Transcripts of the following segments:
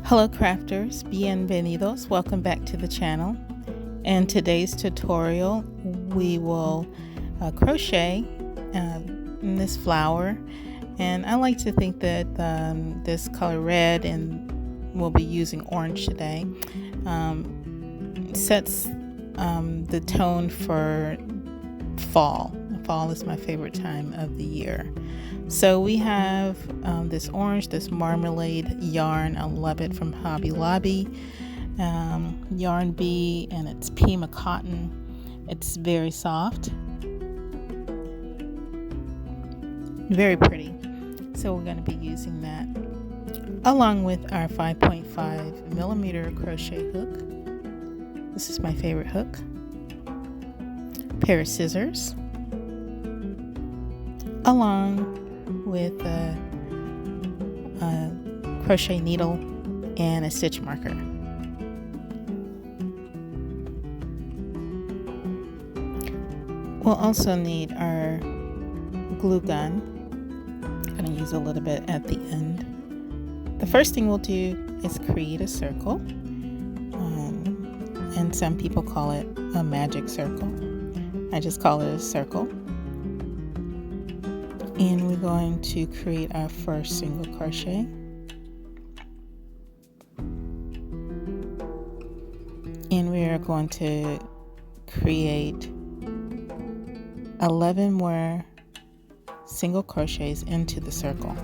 Hello crafters, bienvenidos, welcome back to the channel. In today's tutorial we will crochet in this flower, and I like to think that this color red, and we'll be using orange today, sets the tone for fall. Fall is my favorite time of the year. So we have this orange, this marmalade yarn. I love it, from Hobby Lobby. Yarn bee, and it's Pima cotton. It's very soft, very pretty. So we're going to be using that along with our 5.5 millimeter crochet hook. This is my favorite hook. Pair of scissors, along with a crochet needle and a stitch marker. We'll also need our glue gun. I'm going to use a little bit at the end. The first thing we'll do is create a circle, and some people call it a magic circle. I just call it a circle. And we're going to create our first single crochet. And we are going to create 11 more single crochets into the circle.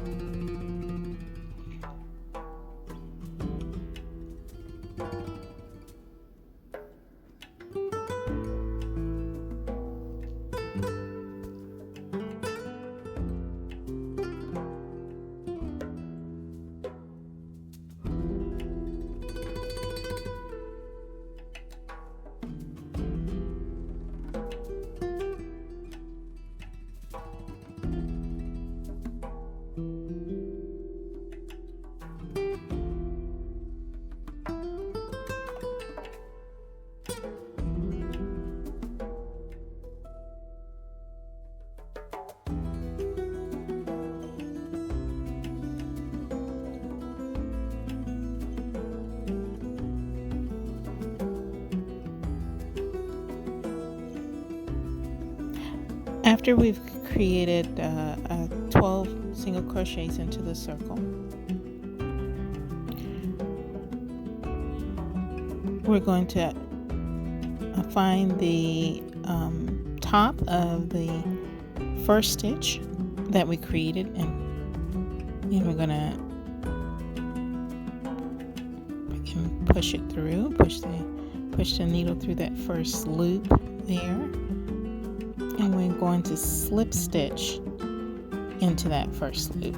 After we've created 12 single crochets into the circle, we're going to find the top of the first stitch that we created, and we're going to push it through, push the needle through that first loop there. And we're going to slip stitch into that first loop.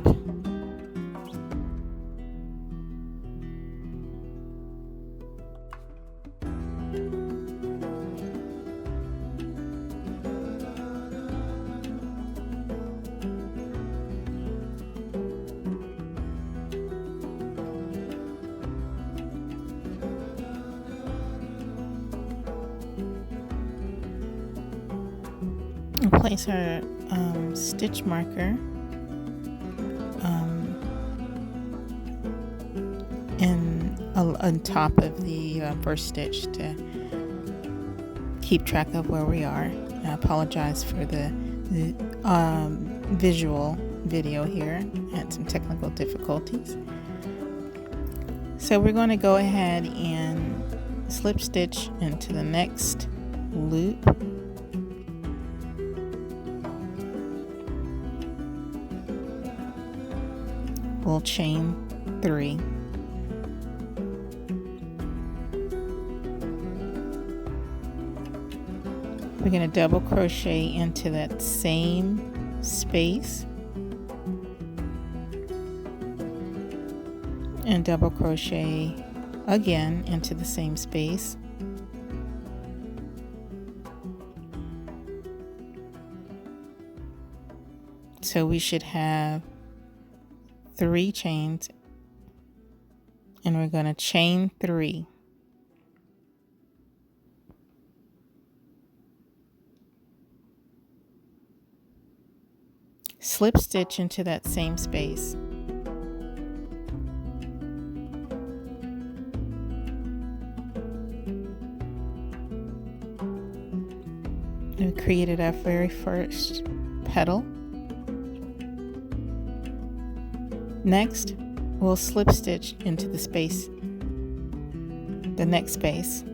And place our stitch marker on top of the first stitch to keep track of where we are. I apologize for the visual video here. I had some technical difficulties. So we're going to go ahead and slip stitch into the next loop. We'll chain 3. We're going to double crochet into that same space and double crochet again into the same space. So we should have 3 chains, and we're going to chain 3. Slip stitch into that same space. and created our very first petal. Next, we'll slip stitch into the space, the next space.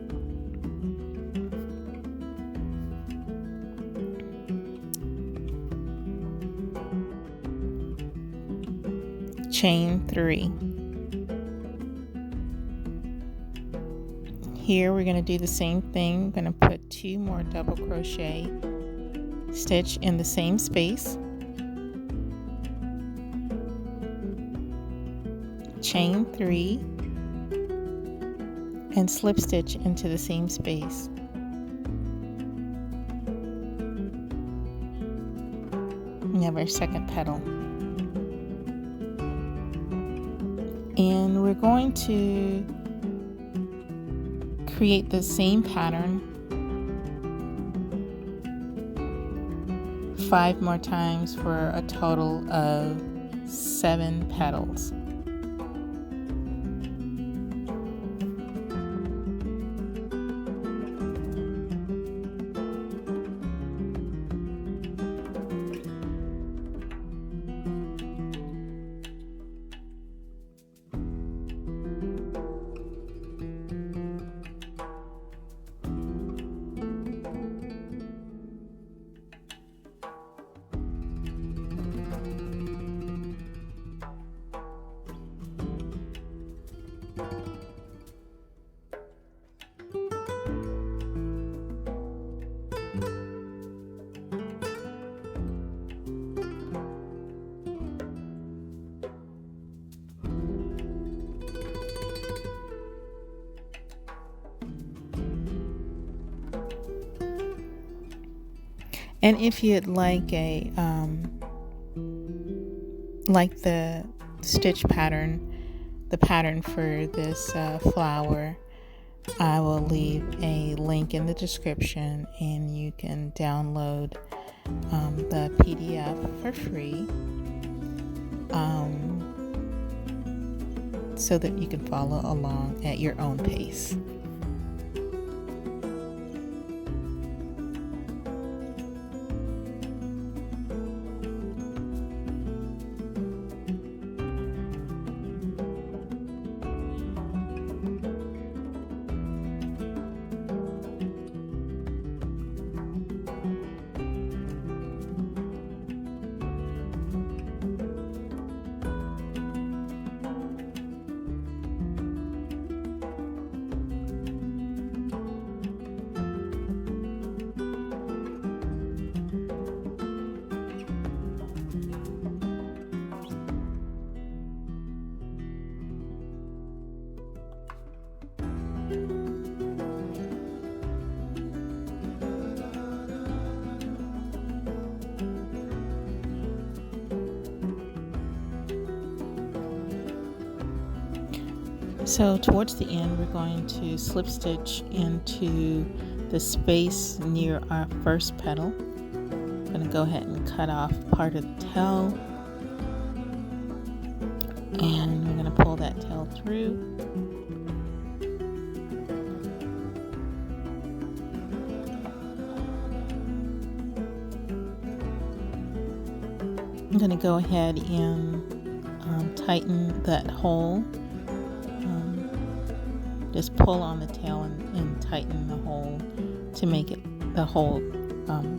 Chain 3. Here we're going to do the same thing. I'm going to put 2 more double crochet stitch in the same space. Chain 3 and slip stitch into the same space. We have our second petal. And we're going to create the same pattern 5 more times for a total of 7 petals. And if you'd like the stitch pattern, the pattern for this flower, I will leave a link in the description, and you can download the PDF for free, so that you can follow along at your own pace. So towards the end, we're going to slip stitch into the space near our first petal. I'm going to go ahead and cut off part of the tail, and we're going to pull that tail through. I'm going to go ahead and tighten that hole. Just pull on the tail and tighten the hole to make the hole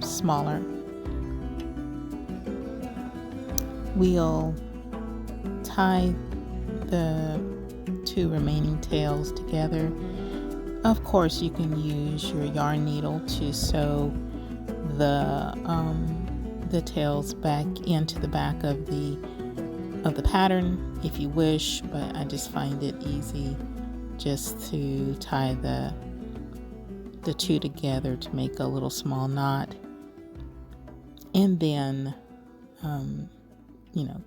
smaller. We'll tie the 2 remaining tails together. Of course, you can use your yarn needle to sew the tails back into the back of the pattern if you wish, but I just find it easy just to tie the 2 together to make a little small knot, and then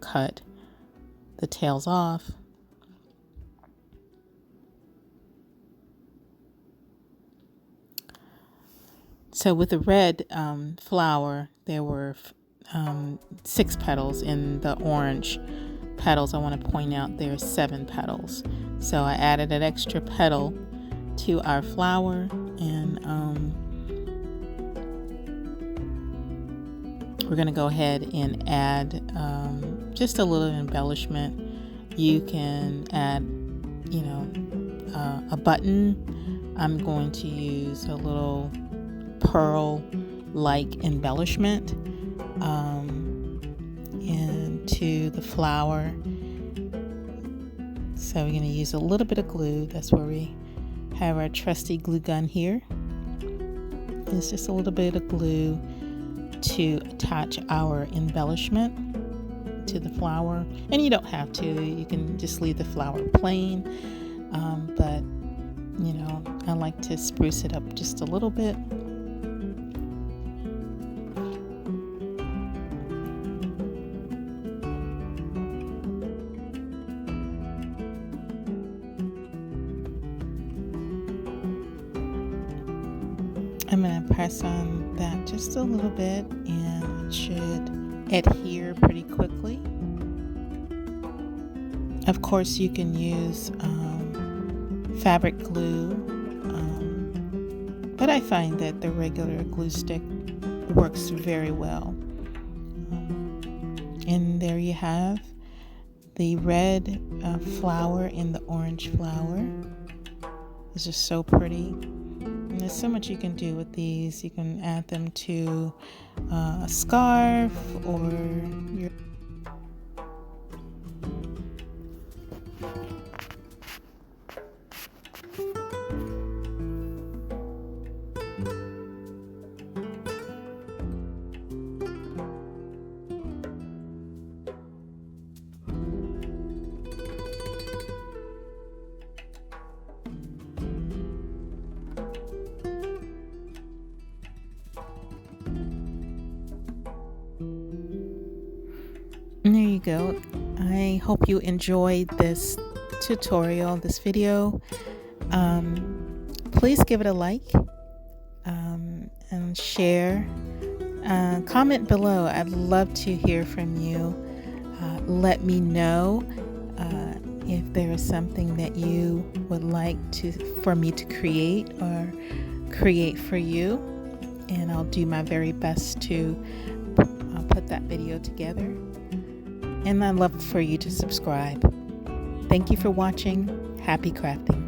cut the tails off. So with the red flower, there were 6 petals. In the orange petals, I want to point out there are 7 petals. So I added an extra petal to our flower, and we're going to go ahead and add just a little embellishment. You can add, a button. I'm going to use a little pearl-like embellishment into the flower. So we're going to use a little bit of glue. That's where we have our trusty glue gun here. It's just a little bit of glue to attach our embellishment to the flower. And you don't have to. You can just leave the flower plain. But, I like to spruce it up just a little bit. I'm going to press on that just a little bit, and it should adhere pretty quickly. Of course, you can use fabric glue, but I find that the regular glue stick works very well. And there you have the red flower and the orange flower. It's just so pretty. And there's so much you can do with these. You can add them to a scarf or your And there you go. I hope you enjoyed this tutorial, this video. Please give it a like and share. Comment below. I'd love to hear from you. Let me know if there is something that you would like for me to create or create for you, and I'll do my very best to put that video together. And I'd love for you to subscribe. Thank you for watching. Happy crafting.